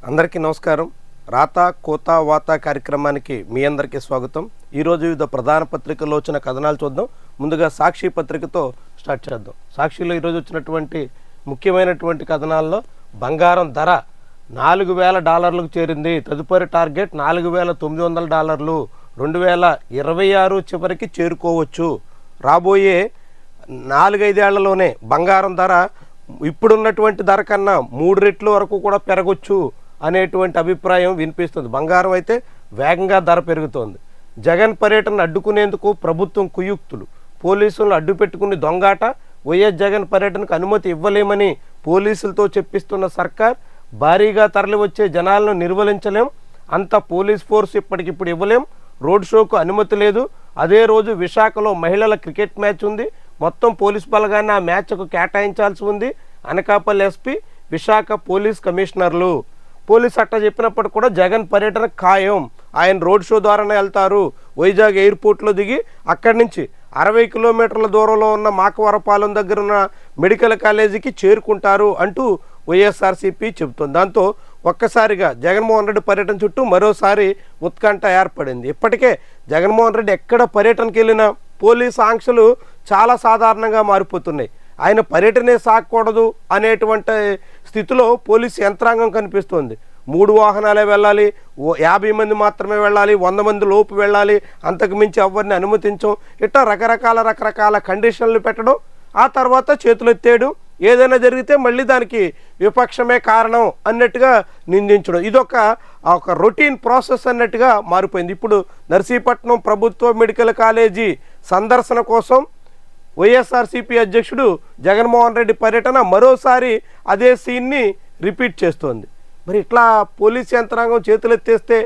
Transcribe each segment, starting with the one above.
అందరికీ నమస్కారం. రాత కోత వాత కార్యక్రమానికి మీ అందరికీ స్వాగతం. ఈరోజు వివిధ ప్రధాన పత్రికల్లో వచ్చిన కథనాలు చూద్దాం. ముందుగా సాక్షి పత్రికతో స్టార్ట్ చేద్దాం. సాక్షిలో ఈరోజు వచ్చినటువంటి ముఖ్యమైనటువంటి కథనాల్లో బంగారం ధర $4,000 చేరింది. తదుపరి టార్గెట్ $4,900. 2026 చివరికి చేరుకోవచ్చు. రాబోయే 4-5 ఏళ్లలోనే బంగారం ధర ఇప్పుడున్నటువంటి ధర కన్నా 3 రెట్ల వరకు కూడా పెరగొచ్చు అనేటువంటి అభిప్రాయం వినిపిస్తుంది. బంగారం అయితే వేగంగా ధర పెరుగుతోంది. జగన్ పర్యటన అడ్డుకునేందుకు ప్రభుత్వం కుయుక్తులు. పోలీసులను అడ్డు పెట్టుకుని దొంగాట. వైఎస్ జగన్ పర్యటనకు అనుమతి ఇవ్వలేమని పోలీసులతో చెప్పిస్తున్న సర్కార్ భారీగా తరలివచ్చే జనాలను నిర్వహించలేం, అంత పోలీస్ ఫోర్స్ ఇప్పటికిప్పుడు ఇవ్వలేం, రోడ్ షోకు అనుమతి లేదు. అదే రోజు విశాఖలో మహిళల క్రికెట్ మ్యాచ్ ఉంది. మొత్తం పోలీస్ బలగాన్ని ఆ మ్యాచ్కు కేటాయించాల్సి ఉంది. అనకాపల్లి ఎస్పీ, విశాఖ పోలీస్ కమిషనర్లు. పోలీస్ అట్ట చెప్పినప్పుడు కూడా జగన్ పర్యటన ఖాయం. ఆయన రోడ్ షో ద్వారానే వెళ్తారు. వైజాగ్ ఎయిర్పోర్ట్లో దిగి అక్కడి నుంచి 60 కిలోమీటర్ల దూరంలో ఉన్న మాకవరపాలెం దగ్గర ఉన్న మెడికల్ కాలేజీకి చేరుకుంటారు అంటూ వైఎస్ఆర్సీపీ చెబుతోంది. దాంతో ఒక్కసారిగా జగన్మోహన్ రెడ్డి పర్యటన చుట్టూ మరోసారి ఉత్కంఠ ఏర్పడింది. ఇప్పటికే జగన్మోహన్ రెడ్డి ఎక్కడ పర్యటనకి వెళ్ళినా పోలీసు ఆంక్షలు చాలా సాధారణంగా మారిపోతున్నాయి. ఆయన పర్యటనే సాగకూడదు అనేటువంటి స్థితిలో పోలీసు యంత్రాంగం కనిపిస్తోంది. 3 వాహనాలే వెళ్ళాలి, 50 మంది మాత్రమే వెళ్ళాలి, 100 మంది లోపు వెళ్ళాలి, అంతకు మించి ఎవరిని అనుమతించం, ఇట్లా రకరకాల కండిషన్లు పెట్టడం, ఆ తర్వాత చేతులు ఎత్తేయడం, ఏదైనా జరిగితే మళ్ళీ దానికి విపక్షమే కారణం అన్నట్టుగా నిందించడం, ఇదొక రొటీన్ ప్రాసెస్ అన్నట్టుగా మారిపోయింది. ఇప్పుడు నర్సీపట్నం ప్రభుత్వ మెడికల్ కాలేజీ సందర్శన కోసం వైఎస్ఆర్సీపీ అధ్యక్షుడు జగన్మోహన్ రెడ్డి పర్యటన మరోసారి అదే సీన్ని రిపీట్ చేస్తోంది. మరి ఇట్లా పోలీస్ యంత్రాంగం చేతులెత్తేస్తే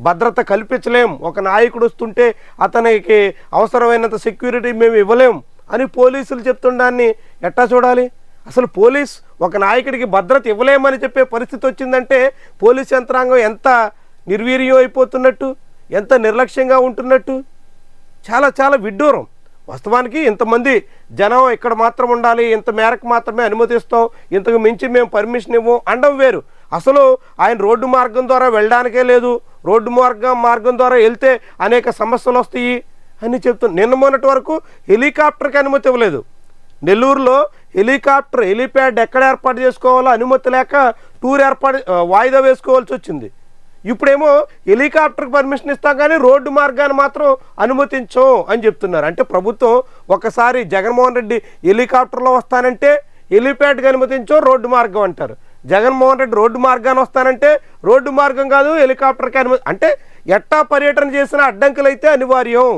భద్రత కల్పించలేం, ఒక నాయకుడు వస్తుంటే అతనికి అవసరమైనంత సెక్యూరిటీ మేము ఇవ్వలేం అని పోలీసులు చెప్తుండాన్ని ఎట్టా చూడాలి? అసలు పోలీస్ ఒక నాయకుడికి భద్రత ఇవ్వలేమని చెప్పే పరిస్థితి వచ్చిందంటే పోలీస్ యంత్రాంగం ఎంత నిర్వీర్యం అయిపోతున్నట్టు, ఎంత నిర్లక్ష్యంగా ఉంటున్నట్టు. చాలా విడ్డూరం. వాస్తవానికి ఇంతమంది జనం ఇక్కడ మాత్రం ఉండాలి, ఇంత మేరకు మాత్రమే అనుమతిస్తాం, ఇంతకు మించి మేము పర్మిషన్ ఇవ్వం అనడం వేరు. అసలు ఆయన రోడ్డు మార్గం ద్వారా వెళ్ళడానికే లేదు, రోడ్డు మార్గం ద్వారా వెళ్తే అనేక సమస్యలు వస్తాయి అని చెప్తున్నాను. నిన్న మొన్నటి వరకు హెలికాప్టర్కి అనుమతి ఇవ్వలేదు. నెల్లూరులో హెలీప్యాడ్ ఎక్కడ ఏర్పాటు చేసుకోవాలో అనుమతి లేక వాయిదా వేసుకోవాల్సి వచ్చింది. ఇప్పుడేమో హెలికాప్టర్కి పర్మిషన్ ఇస్తాం కానీ రోడ్డు మార్గాన్ని మాత్రం అనుమతించం అని చెప్తున్నారు. అంటే ప్రభుత్వం ఒకసారి జగన్మోహన్ రెడ్డి హెలికాప్టర్లో వస్తానంటే హెలిప్యాడ్కి అనుమతించం, రోడ్డు మార్గం అంటారు. జగన్మోహన్ రెడ్డి రోడ్డు మార్గాన్ని వస్తానంటే రోడ్డు మార్గం కాదు హెలికాప్టర్కి అనుమతి. అంటే ఎట్టా పర్యటన చేసిన అడ్డంకులు అయితే అనివార్యం,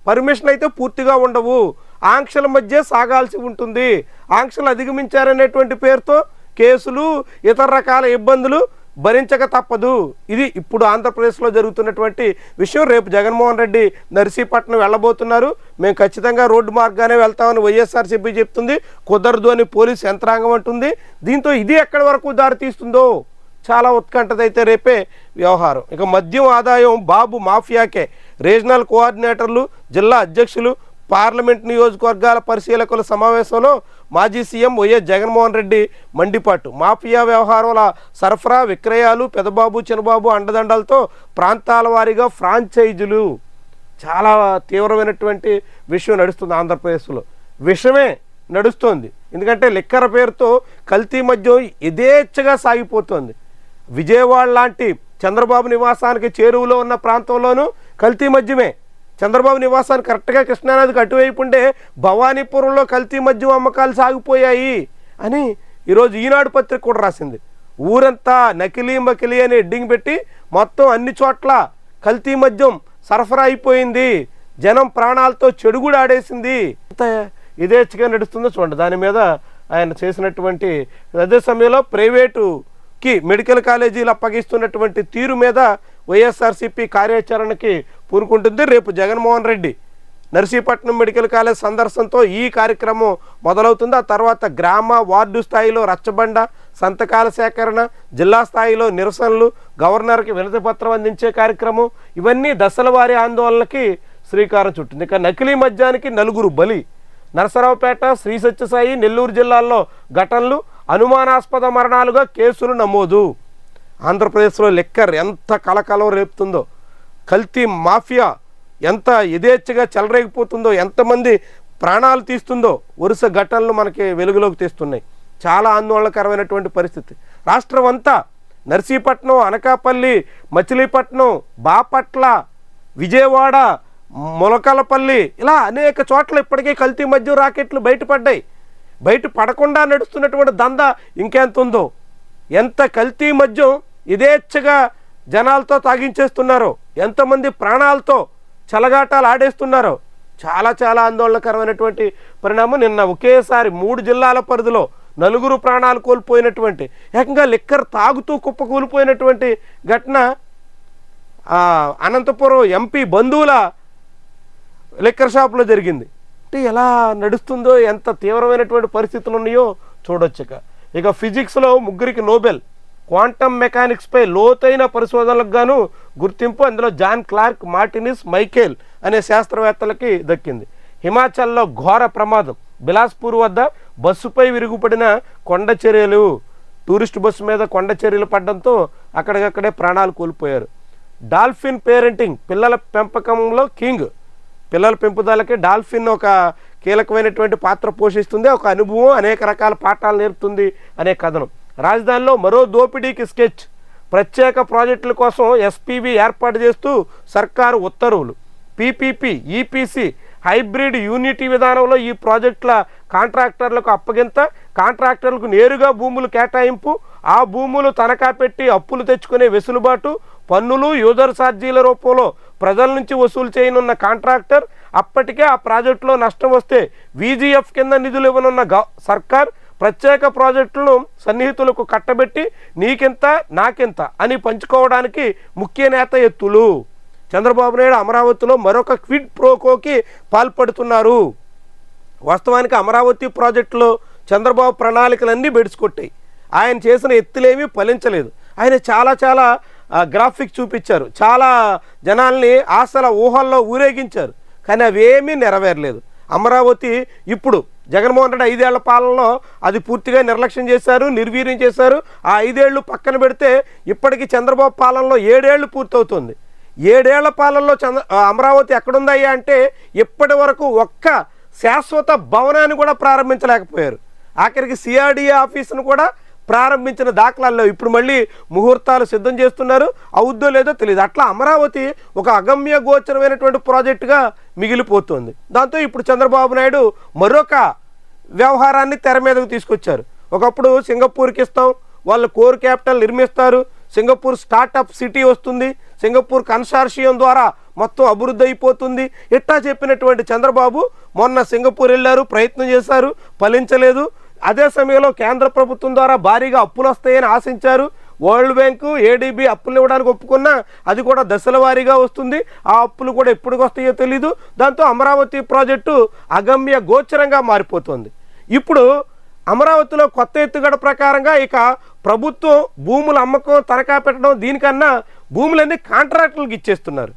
పర్మిషన్ అయితే పూర్తిగా ఉండవు, ఆంక్షల మధ్య సాగాల్సి ఉంటుంది. ఆంక్షలు అధిగమించారనేటువంటి పేరుతో కేసులు, ఇతర రకాల ఇబ్బందులు భరించక తప్పదు. ఇది ఇప్పుడు ఆంధ్రప్రదేశ్లో జరుగుతున్నటువంటి విషయం. రేపు జగన్మోహన్ రెడ్డి నర్సీపట్నం వెళ్ళబోతున్నారు. మేము ఖచ్చితంగా రోడ్డు మార్గానే వెళ్తామని వైఎస్ఆర్సీపీ చెప్తుంది. కుదరదు అని పోలీసు యంత్రాంగం అంటుంది. దీంతో ఇది ఎక్కడి వరకు దారితీస్తుందో చాలా ఉత్కంఠదైతే రేపే వ్యవహారం. ఇక మద్యం ఆదాయం బాబు మాఫియాకే. రీజనల్ కోఆర్డినేటర్లు, జిల్లా అధ్యక్షులు, పార్లమెంట్ నియోజకవర్గాల పరిశీలకుల సమావేశంలో మాజీ సీఎం వైఎస్ జగన్మోహన్ రెడ్డి మండిపాటు. మాఫియా వ్యవహారాల సరఫరా, విక్రయాలు, పెదబాబు చిన్నబాబు అండదండలతో ప్రాంతాల వారీగా ఫ్రాంచైజీలు. చాలా తీవ్రమైనటువంటి విషయం నడుస్తుంది ఆంధ్రప్రదేశ్లో. విషమే నడుస్తోంది. ఎందుకంటే లిక్కర్ పేరుతో కల్తీ మద్యం యథేచ్ఛగా సాగిపోతుంది. విజయవాడ లాంటి చంద్రబాబు నివాసానికి చేరువలో ఉన్న ప్రాంతంలోనూ కల్తీ మద్యమే. చంద్రబాబు నివాసానికి కరెక్ట్గా కృష్ణానదికి అటువైపు ఉండే భవానీపురంలో కల్తీ మద్యం అమ్మకాలు సాగిపోయాయి అని ఈరోజు ఈనాడు పత్రిక కూడా రాసింది. ఊరంతా నకిలీ మకిలీ అని హెడ్డింగ్ పెట్టి మొత్తం అన్ని చోట్ల కల్తీ మద్యం సరఫరా అయిపోయింది, జనం ప్రాణాలతో చెడుగుడు ఆడేసింది. ఎంత యథేచ్ఛగా నడుస్తుందో చూడండి. దాని మీద ఆయన చేసినటువంటి అదే సమయంలో ప్రైవేటుకి మెడికల్ కాలేజీలు అప్పగిస్తున్నటువంటి తీరు మీద వైఎస్ఆర్సీపీ కార్యాచరణకి పూనుకుంటుంది. రేపు జగన్మోహన్ రెడ్డి నర్సీపట్నం మెడికల్ కాలేజ్ సందర్శనతో ఈ కార్యక్రమం మొదలవుతుంది. ఆ తర్వాత గ్రామ, వార్డు స్థాయిలో రచ్చబండ, సంతకాల సేకరణ, జిల్లా స్థాయిలో నిరసనలు, గవర్నర్కి వినతి పత్రం అందించే కార్యక్రమం, ఇవన్నీ దశల వారీ ఆందోళనకి శ్రీకారం చుట్టింది. ఇక నకిలీ మద్యానికి 4 బలి. నరసరావుపేట, శ్రీ సత్యసాయి, నెల్లూరు జిల్లాల్లో ఘటనలు, అనుమానాస్పద మరణాలుగా కేసులు నమోదు. ఆంధ్రప్రదేశ్లో లిక్కర్ ఎంత కలకలం రేపుతుందో, కల్తీ మాఫియా ఎంత యథేచ్ఛగా చెలరేగిపోతుందో, ఎంతమంది ప్రాణాలు తీస్తుందో వరుస ఘటనలు మనకి వెలుగులోకి తీస్తున్నాయి. చాలా ఆందోళనకరమైనటువంటి పరిస్థితి. రాష్ట్రం అంతా నర్సీపట్నం, అనకాపల్లి, మచిలీపట్నం, బాపట్ల, విజయవాడ, మొలకలపల్లి ఇలా అనేక చోట్ల ఇప్పటికే కల్తీ మద్యం రాకెట్లు బయటపడ్డాయి. బయట పడకుండా నడుస్తున్నటువంటి దందా ఇంకెంత ఉందో, ఎంత కల్తీ మద్యం యథేచ్ఛగా జనాలతో తాగించేస్తున్నారో, ఎంతమంది ప్రాణాలతో చలగాటాలు ఆడేస్తున్నారో చాలా చాలా ఆందోళనకరమైనటువంటి పరిణామం. నిన్న ఒకేసారి 3 జిల్లాల పరిధిలో 4 ప్రాణాలు కోల్పోయినటువంటి, ఏకంగా లిక్కర్ తాగుతూ కుప్పకూలిపోయినటువంటి ఘటన అనంతపురం ఎంపీ బంధువుల లిక్కర్ షాప్లో జరిగింది. అంటే ఎలా నడుస్తుందో, ఎంత తీవ్రమైనటువంటి పరిస్థితులు ఉన్నాయో చూడొచ్చు. ఇక ఫిజిక్స్లో 3కి నోబెల్, క్వాంటమ్ మెకానిక్స్పై లోతైన పరిశోధనలకు గాను గుర్తింపు. అందులో జాన్ క్లార్క్, మార్టినిస్, మైకేల్ అనే శాస్త్రవేత్తలకి దక్కింది. హిమాచల్లో ఘోర ప్రమాదం, బిలాస్పూర్ వద్ద బస్సుపై విరుగుపడిన కొండ చర్యలు. టూరిస్ట్ బస్సు మీద కొండ చర్యలు పడడంతో అక్కడికక్కడే ప్రాణాలు కోల్పోయారు. డాల్ఫిన్ పేరెంటింగ్, పిల్లల పెంపకంలో కింగ్. పిల్లల పెంపుదలకి డాల్ఫిన్ ఒక కీలకమైనటువంటి పాత్ర పోషిస్తుంది. ఒక అనుభవం అనేక రకాల పాఠాలు నేర్పుతుంది అనే కథనం. రాజధానిలో మరో దోపిడీకి స్కెచ్, ప్రత్యేక ప్రాజెక్టుల కోసం ఎస్పీబీ ఏర్పాటు చేస్తూ సర్కారు ఉత్తర్వులు. పీపీపీ, ఈపీసీ, హైబ్రిడ్ యూనిటీ విధానంలో ఈ ప్రాజెక్టుల కాంట్రాక్టర్లకు అప్పగింత, కాంట్రాక్టర్లకు నేరుగా భూములు కేటాయింపు, ఆ భూములు తనఖా పెట్టి అప్పులు తెచ్చుకునే వెసులుబాటు, పన్నులు, యూజర్ ఛార్జీల రూపంలో ప్రజల నుంచి వసూలు చేయనున్న కాంట్రాక్టర్. అప్పటికే ఆ ప్రాజెక్టులో నష్టం వస్తే వీజీఎఫ్ కింద నిధులు ఇవ్వనున్న సర్కార్ ప్రత్యేక ప్రాజెక్టులను సన్నిహితులకు కట్టబెట్టి నీకింత నాకింత అని పంచుకోవడానికి ముఖ్య నేత ఎత్తులు. చంద్రబాబు నాయుడు అమరావతిలో మరొక క్విడ్ ప్రోకోకి పాల్పడుతున్నారు. వాస్తవానికి అమరావతి ప్రాజెక్టులో చంద్రబాబు ప్రణాళికలన్నీ బెడిసికొట్టాయి. ఆయన చేసిన ఎత్తులేమీ ఫలించలేదు. ఆయన చాలా చాలా గ్రాఫిక్స్ చూపించారు, చాలా జనాల్ని ఆశల ఊహల్లో ఊరేగించారు, కానీ అవేమీ నెరవేరలేదు. అమరావతి ఇప్పుడు జగన్మోహన్ రెడ్డి 5 ఏళ్ల పాలనలో అది పూర్తిగా నిర్లక్ష్యం చేశారు, నిర్వీర్యం చేశారు. ఆ 5 ఏళ్ళు పక్కన పెడితే ఇప్పటికీ చంద్రబాబు పాలనలో 7 ఏళ్ళు పూర్తవుతుంది. 7 ఏళ్ల పాలనలో అమరావతి ఎక్కడుందయ్యా అంటే ఇప్పటి వరకు ఒక్క శాశ్వత భవనాన్ని కూడా ప్రారంభించలేకపోయారు. ఆఖరికి సిఆర్డీఏ ఆఫీసును కూడా ప్రారంభించిన దాఖలాల్లో ఇప్పుడు మళ్ళీ ముహూర్తాలు సిద్ధం చేస్తున్నారు. అవుద్దో లేదో తెలియదు. అట్లా అమరావతి ఒక అగమ్య గోచరమైనటువంటి ప్రాజెక్టుగా మిగిలిపోతుంది. దాంతో ఇప్పుడు చంద్రబాబు నాయుడు మరొక వ్యవహారాన్ని తెర మీదకు తీసుకొచ్చారు. ఒకప్పుడు సింగపూర్కి ఇస్తాం, వాళ్ళు కోర్ క్యాపిటల్ నిర్మిస్తారు, సింగపూర్ స్టార్టప్ సిటీ వస్తుంది, సింగపూర్ కన్సార్షియం ద్వారా మొత్తం అభివృద్ధి అయిపోతుంది. ఇట్టా చెప్పినటువంటి చంద్రబాబు మొన్న సింగపూర్ వెళ్ళారు, ప్రయత్నం చేశారు, ఫలించలేదు. అదే సమయంలో కేంద్ర ప్రభుత్వం ద్వారా భారీగా అప్పులు వస్తాయని ఆశించారు. వరల్డ్ బ్యాంకు, ఏడీబీ అప్పులు ఇవ్వడానికి ఒప్పుకున్నా అది కూడా దశల వారీగా వస్తుంది. ఆ అప్పులు కూడా ఎప్పటికి వస్తాయో తెలీదు. దాంతో అమరావతి ప్రాజెక్టు అగమ్య గోచరంగా మారిపోతుంది. ఇప్పుడు అమరావతిలో కొత్త ఎత్తుగడ ప్రకారంగా ఇక ప్రభుత్వం భూముల అమ్మకం, తనఖా పెట్టడం, దీనికన్నా భూములన్నీ కాంట్రాక్టులకు ఇచ్చేస్తున్నారు.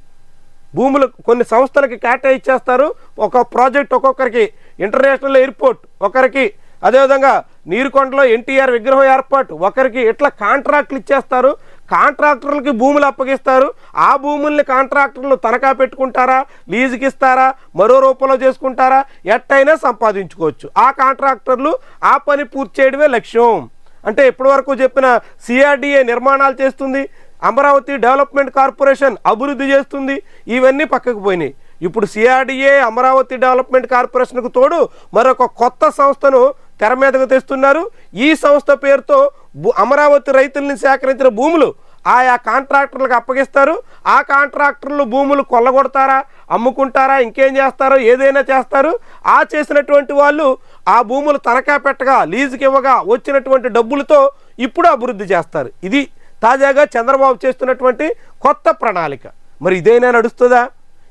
భూములు కొన్ని సంస్థలకి కేటాయించేస్తారు. ఒక ప్రాజెక్ట్ ఒక్కొక్కరికి, ఇంటర్నేషనల్ ఎయిర్పోర్ట్ ఒకరికి, అదేవిధంగా నీరుకొండలో ఎన్టీఆర్ విగ్రహం ఏర్పాటు ఒకరికి, ఇట్లా కాంట్రాక్టులు ఇచ్చేస్తారు. కాంట్రాక్టర్లకి భూములు అప్పగిస్తారు. ఆ భూముల్ని కాంట్రాక్టర్లు తనఖా పెట్టుకుంటారా, లీజుకి ఇస్తారా, మరో రూపంలో చేసుకుంటారా, ఎట్టయినా సంపాదించుకోవచ్చు. ఆ కాంట్రాక్టర్లు ఆ పని పూర్తి చేయడమే లక్ష్యం. అంటే ఇప్పటివరకు చెప్పిన సిఆర్డీఏ నిర్మాణాలు చేస్తుంది, అమరావతి డెవలప్మెంట్ కార్పొరేషన్ అభివృద్ధి చేస్తుంది, ఇవన్నీ పక్కకు పోయినాయి. ఇప్పుడు సిఆర్డీఏ, అమరావతి డెవలప్మెంట్ కార్పొరేషన్కు తోడు మరొక కొత్త సంస్థను తెర మీదకు తెస్తున్నారు. ఈ సంస్థ పేరుతో అమరావతి రైతుల్ని సేకరించిన భూములు ఆయా కాంట్రాక్టర్లకు అప్పగిస్తారు. ఆ కాంట్రాక్టర్లు భూములు కొల్లగొడతారా, అమ్ముకుంటారా, ఇంకేం చేస్తారో ఏదైనా చేస్తారు. ఆ చేసినటువంటి వాళ్ళు ఆ భూములు తనఖా పెట్టగా, లీజుకి ఇవ్వగా వచ్చినటువంటి డబ్బులతో ఇప్పుడు అభివృద్ధి చేస్తారు. ఇది తాజాగా చంద్రబాబు చేస్తున్నటువంటి కొత్త ప్రణాళిక. మరి ఇదైనా నడుస్తుందా?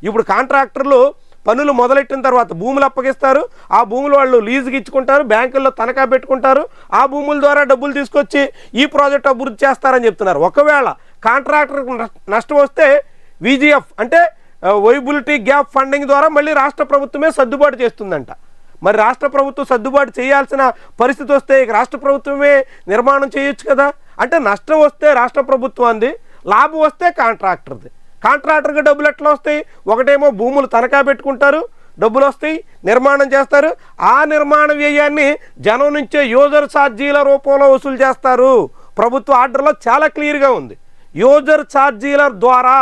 ఇప్పుడు కాంట్రాక్టర్లు పనులు మొదలెట్టిన తర్వాత భూములు అప్పగిస్తారు. ఆ భూములు వాళ్ళు లీజుకి ఇచ్చుకుంటారు, బ్యాంకుల్లో తనఖా పెట్టుకుంటారు. ఆ భూముల ద్వారా డబ్బులు తీసుకొచ్చి ఈ ప్రాజెక్ట్ అభివృద్ధి చేస్తారని చెప్తున్నారు. ఒకవేళ కాంట్రాక్టర్కి నష్టం వస్తే వీజీఎఫ్ అంటే వైబిలిటీ గ్యాప్ ఫండింగ్ ద్వారా మళ్ళీ రాష్ట్ర ప్రభుత్వమే సర్దుబాటు చేస్తుందంట. మరి రాష్ట్ర ప్రభుత్వం సర్దుబాటు చేయాల్సిన పరిస్థితి వస్తే రాష్ట్ర ప్రభుత్వమే నిర్మాణం చేయొచ్చు కదా. అంటే నష్టం వస్తే రాష్ట్ర ప్రభుత్వానికి, లాభం వస్తే కాంట్రాక్టర్ది. కాంట్రాక్టర్కి డబ్బులు ఎట్లా వస్తాయి? ఒకటేమో భూములు తనఖా పెట్టుకుంటారు, డబ్బులు వస్తాయి, నిర్మాణం చేస్తారు. ఆ నిర్మాణ వ్యయాన్ని జనం నుంచే యూజర్ ఛార్జీల రూపంలో వసూలు చేస్తారు. ప్రభుత్వ ఆర్డర్లో చాలా క్లియర్గా ఉంది. యూజర్ ఛార్జీల ద్వారా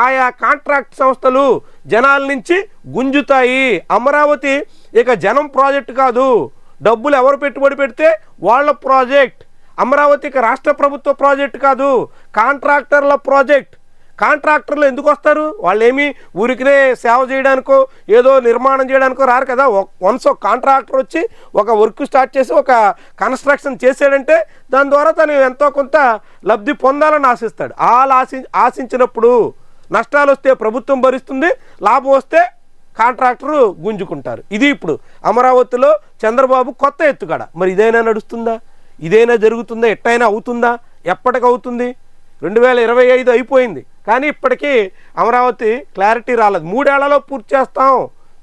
ఆయా కాంట్రాక్ట్ సంస్థలు జనాల నుంచి గుంజుతాయి. అమరావతి ఇక జనం ప్రాజెక్ట్ కాదు, డబ్బులు ఎవరు పెట్టుబడి పెడితే వాళ్ళ ప్రాజెక్ట్. అమరావతికి రాష్ట్ర ప్రభుత్వ ప్రాజెక్ట్ కాదు, కాంట్రాక్టర్ల ప్రాజెక్ట్. కాంట్రాక్టర్లు ఎందుకు వస్తారు? వాళ్ళు ఏమీ ఊరికినే సేవ చేయడానికో ఏదో నిర్మాణం చేయడానికో రారు కదా. వన్స్ ఒక కాంట్రాక్టర్ వచ్చి ఒక వర్క్ స్టార్ట్ చేసి ఒక కన్స్ట్రక్షన్ చేసాడంటే దాని ద్వారా తను ఎంతో కొంత లబ్ధి పొందాలని ఆశిస్తాడు. ఆశించినప్పుడు నష్టాలు వస్తే ప్రభుత్వం భరిస్తుంది, లాభం వస్తే కాంట్రాక్టరు గుంజుకుంటారు. ఇది ఇప్పుడు అమరావతిలో చంద్రబాబు కొత్త ఎత్తుగడ. మరి ఇదైనా నడుస్తుందా? ఇదైనా జరుగుతుందా? ఎట్టయినా అవుతుందా? ఎప్పటికవుతుంది? 2025 అయిపోయింది, కానీ ఇప్పటికీ అమరావతి క్లారిటీ రాలేదు. 3 ఏళ్లలో పూర్తి చేస్తాం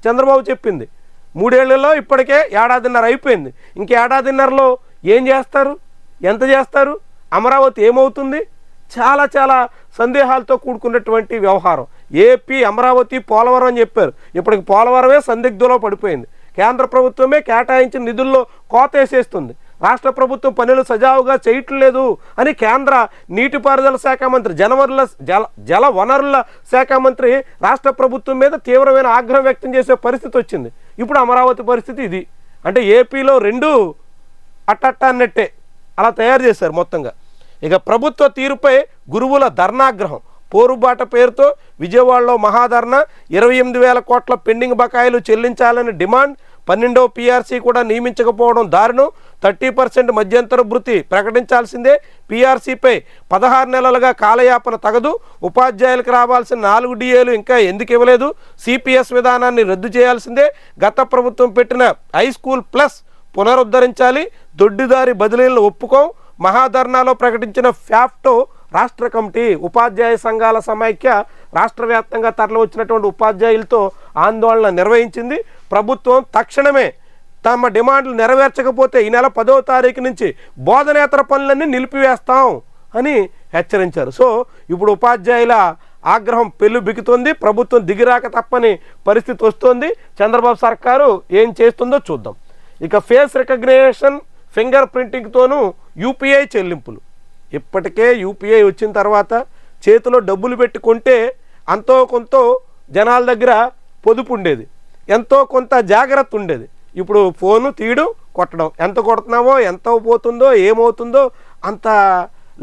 చంద్రబాబు చెప్పింది. 3 ఏళ్లలో ఇప్పటికే 1.5 అయిపోయింది. ఇంక 1.5లో ఏం చేస్తారు? ఎంత చేస్తారు? అమరావతి ఏమవుతుంది? చాలా చాలా సందేహాలతో కూడుకున్నటువంటి వ్యవహారం. ఏపీ అమరావతి పోలవరం అని చెప్పారు, ఇప్పటికి పోలవరమే సందిగ్ధంలో పడిపోయింది. కేంద్ర ప్రభుత్వమే కేటాయించిన నిధుల్లో కోత వేసేస్తుంది. రాష్ట్ర ప్రభుత్వం పనులు సజావుగా చేయట్లేదు అని కేంద్ర నీటిపారుదల శాఖ మంత్రి, జల వనరుల శాఖ మంత్రి రాష్ట్ర ప్రభుత్వం మీద తీవ్రమైన ఆగ్రహం వ్యక్తం చేసే పరిస్థితి వచ్చింది. ఇప్పుడు అమరావతి పరిస్థితి ఇది. అంటే ఏపీలో రెండు అన్నట్టే అలా తయారు చేశారు మొత్తంగా. ఇక ప్రభుత్వ తీరుపై గురువుల ధర్నాగ్రహం. పోరుబాట పేరుతో విజయవాడలో మహాధర్నా. 28,000 కోట్ల పెండింగ్ బకాయిలు చెల్లించాలని డిమాండ్. 12వ పీఆర్సీ కూడా నియమించకపోవడం దారుణం. 30% మధ్యంతర భృతి ప్రకటించాల్సిందే. పీఆర్సీపై 16 నెలలుగా కాలయాపన తగదు. ఉపాధ్యాయులకు రావాల్సిన 4 డిఏలు ఇంకా ఎందుకు ఇవ్వలేదు? సిపిఎస్ విధానాన్ని రద్దు చేయాల్సిందే. గత ప్రభుత్వం పెట్టిన హై స్కూల్ ప్లస్ పునరుద్ధరించాలి. దొడ్డిదారి బదిలీలను ఒప్పుకోం. మహాధర్నాలో ప్రకటించిన ఫ్యాప్టో రాష్ట్ర కమిటీ. ఉపాధ్యాయ సంఘాల సమైక్య రాష్ట్ర వ్యాప్తంగా తరలి వచ్చినటువంటి ఉపాధ్యాయులతో ఆందోళన నిర్వహించింది. ప్రభుత్వం తక్షణమే తమ డిమాండ్లు నెరవేర్చకపోతే ఈ నెల 10వ తారీఖు నుంచి బోధనేతర పనులన్నీ నిలిపివేస్తాం అని హెచ్చరించారు. సో ఇప్పుడు ఉపాధ్యాయుల ఆగ్రహం పెళ్ళు బిగుతుంది. ప్రభుత్వం దిగిరాక తప్పని పరిస్థితి వస్తుంది. చంద్రబాబు సర్కారు ఏం చేస్తుందో చూద్దాం. ఇక ఫేస్ రికగ్నిషన్, ఫింగర్ ప్రింటింగ్తోనూ యూపీఐ చెల్లింపులు. ఇప్పటికే యూపీఐ వచ్చిన తర్వాత చేతిలో డబ్బులు పెట్టుకుంటే అంతో కొంత జనాల దగ్గర పొదుపు ఉండేది, ఎంతో కొంత జాగ్రత్త ఉండేది. ఇప్పుడు ఫోను తీయడం, కొట్టడం, ఎంత కొడుతున్నావో ఎంత పోతుందో ఏమవుతుందో అంత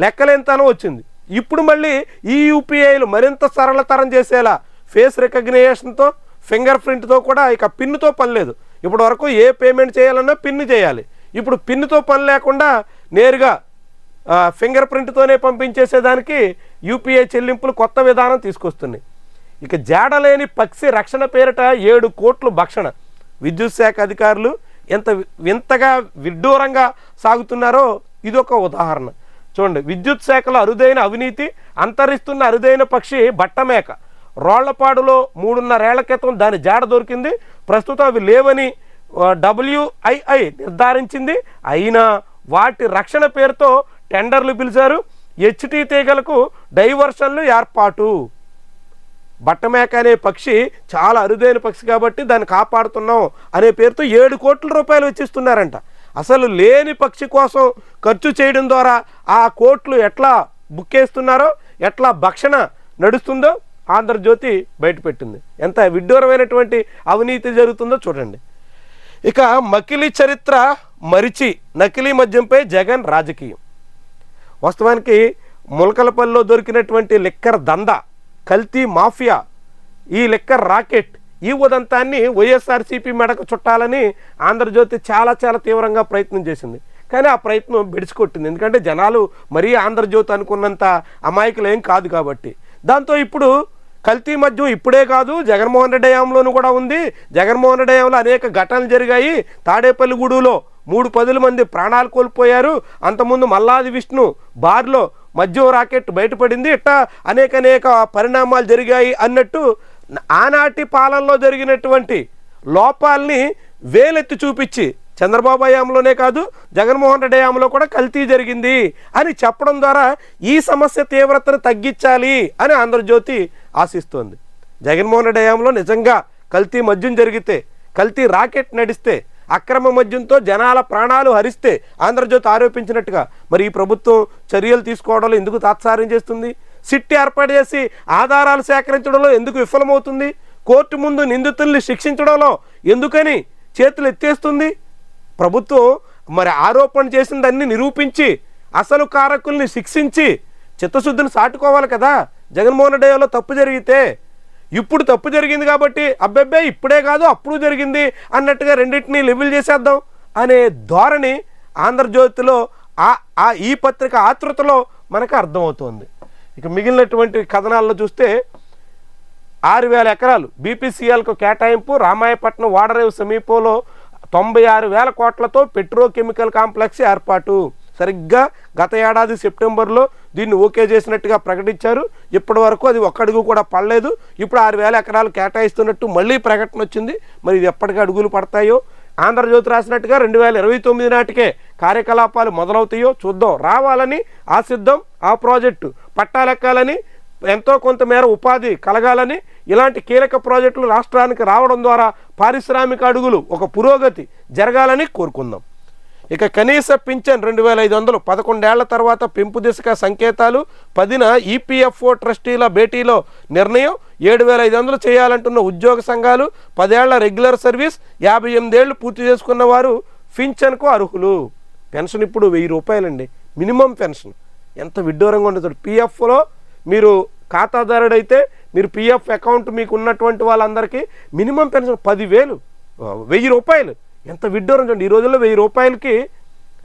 లెక్కలేంతనం వచ్చింది. ఇప్పుడు మళ్ళీ ఈ యూపీఐలు మరింత సరళతరం చేసేలా ఫేస్ రికగ్నిషన్తో, ఫింగర్ ప్రింట్తో కూడా ఇక పిన్నుతో పని లేదు. ఇప్పటి వరకు ఏ పేమెంట్ చేయాలన్నా పిన్ను చేయాలి. ఇప్పుడు పిన్నుతో పని లేకుండా నేరుగా ఫింగర్ ప్రింట్తోనే పంపించేసేదానికి యూపీఐ చెల్లింపులు కొత్త విధానం తీసుకొస్తున్నాయి. ఇక జాడలేని పక్షి రక్షణ పేరిట 7 కోట్లు భక్షణ. విద్యుత్ శాఖ అధికారులు ఎంత వింతగా విడ్డూరంగా సాగుతున్నారో ఇదొక ఉదాహరణ. చూడండి, విద్యుత్ శాఖలో అరుదైన అవినీతి. అంతరిస్తున్న అరుదైన పక్షి బట్టమేక. రోళ్లపాడులో 3.5 ఏళ్ల క్రితం దాని జాడ దొరికింది. ప్రస్తుతం అవి లేవని WII నిర్ధారించింది. అయినా వాటి రక్షణ పేరుతో టెండర్లు పిలిచారు. హెచ్టీ తీగలకు డైవర్షన్లు ఏర్పాటు. బట్టమేక అనే పక్షి చాలా అరుదైన పక్షి కాబట్టి దాన్ని కాపాడుతున్నాం అనే పేరుతో 7 కోట్ల రూపాయలు వెచ్చిస్తున్నారంట. అసలు లేని పక్షి కోసం ఖర్చు చేయడం ద్వారా ఆ కోట్లు ఎట్లా బుక్కేస్తున్నారో, ఎట్లా భక్షణ నడుస్తుందో ఆంధ్రజ్యోతి బయటపెట్టింది. ఎంత విడ్డూరమైనటువంటి అవినీతి జరుగుతుందో చూడండి. ఇక మకిలీ చరిత్ర మరిచి నకిలీ మద్యంపై జగన్ రాజకీయం. వాస్తవానికి ములకలపల్లిలో దొరికినటువంటి లిక్కర్ దందా, కల్తీ మాఫియా, ఈ లిక్కర్ రాకెట్, ఈ ఉదంతాన్ని వైఎస్ఆర్సీపీ మెడకు చుట్టాలని ఆంధ్రజ్యోతి చాలా చాలా తీవ్రంగా ప్రయత్నం చేసింది. కానీ ఆ ప్రయత్నం బెడిసికొట్టింది. ఎందుకంటే జనాలు మరీ ఆంధ్రజ్యోతి అనుకున్నంత అమాయకులు ఏం కాదు కాబట్టి. దాంతో ఇప్పుడు కల్తీ మద్యం ఇప్పుడే కాదు, జగన్మోహన్ రెడ్డి హయాంలోనూ కూడా ఉంది. జగన్మోహన్ రెడ్డి హయాంలో అనేక ఘటనలు జరిగాయి. తాడేపల్లిగూడులో 3 మంది ప్రాణాలు కోల్పోయారు. అంతకుముందు మల్లాది విష్ణు బార్లో మద్యం రాకెట్ బయటపడింది. ఇట్టా అనేక పరిణామాలు జరిగాయి అన్నట్టు ఆనాటి పాలనలో జరిగినటువంటి లోపాలని వేలెత్తి చూపించి చంద్రబాబు హయాంలోనే కాదు జగన్మోహన్ రెడ్డి హయాంలో కూడా కల్తీ జరిగింది అని చెప్పడం ద్వారా ఈ సమస్య తీవ్రతను తగ్గించాలి అని ఆంధ్రజ్యోతి ఆశిస్తోంది. జగన్మోహన్ రెడ్డి హయాంలో నిజంగా కల్తీ మద్యం జరిగితే, కల్తీ రాకెట్ నడిస్తే, అక్రమ మద్యంతో జనాల ప్రాణాలు హరిస్తే ఆంధ్రజ్యోతి ఆరోపించినట్టుగా మరి ఈ ప్రభుత్వం చర్యలు తీసుకోవడంలో ఎందుకు తాత్సారం చేస్తుంది? సిట్ ఏర్పాటు చేసి ఆధారాలు సేకరించడంలో ఎందుకు విఫలమవుతుంది? కోర్టు ముందు నిందితుల్ని శిక్షించడంలో ఎందుకని చేతులు ఎత్తేస్తుంది? ప్రభుత్వం మరి ఆరోపణ చేసిన దాన్ని నిరూపించి అసలు కారకుల్ని శిక్షించి చిత్తశుద్ధిని సాటుకోవాలి కదా. జగన్మోహన్ రెడ్డి హయాంలో తప్పు జరిగితే ఇప్పుడు తప్పు జరిగింది కాబట్టి అబ్బెబ్బే ఇప్పుడే కాదు అప్పుడు జరిగింది అన్నట్టుగా రెండింటినీ లెవెల్ చేసేద్దాం అనే ధోరణి ఆంధ్రజ్యోతిలో ఈ పత్రిక ఆతృతలో మనకు అర్థమవుతోంది. ఇక మిగిలినటువంటి కథనాల్లో చూస్తే 6,000 ఎకరాలు బీపీసీఎల్కు కేటాయింపు, రామాయపట్నం వాడరేవు సమీపంలో 96,000 కోట్లతో పెట్రోకెమికల్ కాంప్లెక్స్ ఏర్పాటు. సరిగ్గా గత ఏడాది సెప్టెంబర్లో దీన్ని ఓకే చేసినట్టుగా ప్రకటించారు. ఇప్పటి వరకు అది ఒక్క అడుగు కూడా పడలేదు. ఇప్పుడు 6,000 ఎకరాలు కేటాయిస్తున్నట్టు మళ్ళీ ప్రకటన వచ్చింది. మరి ఇది ఎప్పటికీ అడుగులు పడతాయో? ఆంధ్రజ్యోతి రాసినట్టుగా 2029 నాటికే కార్యకలాపాలు మొదలవుతాయో చూద్దాం. రావాలని ఆశిద్దాం. ఆ ప్రాజెక్టు పట్టాలెక్కాలని, ఎంతో కొంతమేర ఉపాధి కలగాలని, ఇలాంటి కీలక ప్రాజెక్టులు రాష్ట్రానికి రావడం ద్వారా పారిశ్రామిక అడుగులు ఒక పురోగతి జరగాలని కోరుకుందాం. ఇక కనీస పింఛన్ 2,500 11 ఏళ్ల తర్వాత పెంపు దిశగా సంకేతాలు. 10న ఈపీఎఫ్ఓ ట్రస్టీల భేటీలో నిర్ణయం. 7,500 చేయాలంటున్న ఉద్యోగ సంఘాలు. 10 ఏళ్ల రెగ్యులర్ సర్వీస్, 58 ఏళ్లు పూర్తి చేసుకున్న వారు పింఛన్కు అర్హులు. పెన్షన్ ఇప్పుడు 1,000 రూపాయలండి మినిమం పెన్షన్. ఎంత విడ్డూరంగా ఉంటుంది. పిఎఫ్లో మీరు ఖాతాదారుడైతే మీరు పిఎఫ్ అకౌంట్ మీకు ఉన్నటువంటి వాళ్ళందరికీ మినిమం పెన్షన్ 10,000, 1,000 రూపాయలు. ఎంత విడ్డూరం చూడండి. ఈ రోజుల్లో 1,000 రూపాయలకి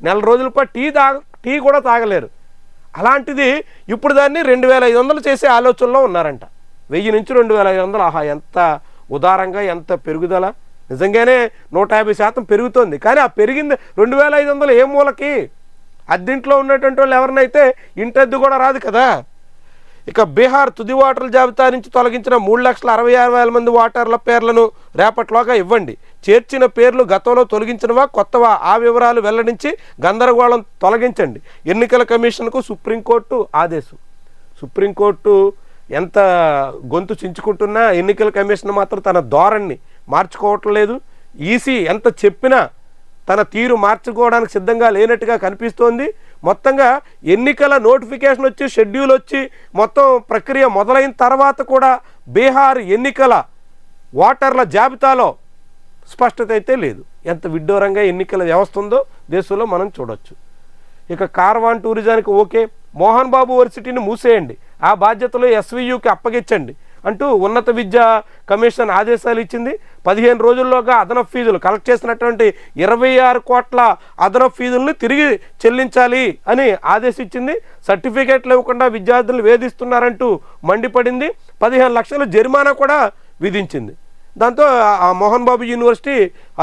నెల రోజుల పాటు టీ కూడా తాగలేరు. అలాంటిది ఇప్పుడు దాన్ని 2,500 చేసే ఆలోచనలో ఉన్నారంట. 1000 నుంచి 2,500. ఆహా, ఎంత ఉదారంగా, ఎంత పెరుగుదల. నిజంగానే 150% పెరుగుతోంది. కానీ ఆ పెరిగింది 2,500 ఏ మూలకి? అద్దెంట్లో ఉన్నటువంటి వాళ్ళు ఎవరినైతే ఇంటద్దు కూడా రాదు కదా. ఇక బీహార్ తుది ఓటర్ల జాబితా నుంచి తొలగించిన 3,66,000 మంది ఓటర్ల పేర్లను రేపట్లోగా ఇవ్వండి. చేర్చిన పేర్లు గతంలో తొలగించినవా కొత్తవా ఆ వివరాలు వెల్లడించి గందరగోళం తొలగించండి. ఎన్నికల కమిషన్కు సుప్రీంకోర్టు ఆదేశం. సుప్రీంకోర్టు ఎంత గొంతు చించుకుంటున్నా ఎన్నికల కమిషన్ మాత్రం తన ధోరణిని మార్చుకోవటం లేదు. ఈసీ ఎంత చెప్పినా తన తీరు మార్చుకోవడానికి సిద్ధంగా లేనట్టుగా కనిపిస్తోంది. మొత్తంగా ఎన్నికల నోటిఫికేషన్ వచ్చి, షెడ్యూల్ వచ్చి, మొత్తం ప్రక్రియ మొదలైన తర్వాత కూడా బీహార్ ఎన్నికల ఓటర్ల జాబితాలో స్పష్టత అయితే లేదు. ఎంత విడ్డూరంగా ఎన్నికల వ్యవస్థ ఉందో దేశంలో మనం చూడొచ్చు. ఇక కార్వాన్ టూరిజానికి ఓకే. మోహన్ బాబు యూనివర్సిటీని మూసేయండి, ఆ బాధ్యతలు ఎస్వీయూకి అప్పగించండి అంటూ ఉన్నత విద్యా కమిషన్ ఆదేశాలు ఇచ్చింది. 15 రోజుల్లోగా అదనపు ఫీజులు కలెక్ట్ చేసినటువంటి 26 కోట్ల అదనపు ఫీజులను తిరిగి చెల్లించాలి అని ఆదేశించింది. సర్టిఫికేట్లు ఇవ్వకుండా విద్యార్థులను వేధిస్తున్నారంటూ మండిపడింది. 15 లక్షల జరిమానా కూడా విధించింది. దాంతో ఆ మోహన్ బాబు యూనివర్సిటీ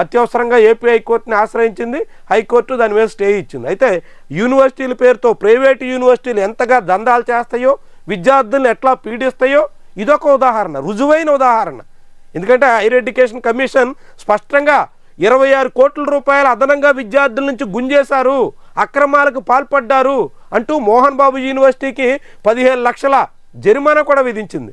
అత్యవసరంగా ఏపీ హైకోర్టుని ఆశ్రయించింది. హైకోర్టు దాని మీద స్టే ఇచ్చింది. అయితే యూనివర్సిటీల పేరుతో ప్రైవేటు యూనివర్సిటీలు ఎంతగా దందాలు చేస్తాయో, విద్యార్థులను ఎట్లా పీడిస్తాయో ఇదొక ఉదాహరణ, రుజువైన ఉదాహరణ. ఎందుకంటే హైయర్ ఎడ్యుకేషన్ కమిషన్ స్పష్టంగా 26 కోట్ల రూపాయలు అదనంగా విద్యార్థుల నుంచి గుంజేశారు, అక్రమాలకు పాల్పడ్డారు అంటూ మోహన్ బాబు యూనివర్సిటీకి 15 లక్షల జరిమానా కూడా విధించింది.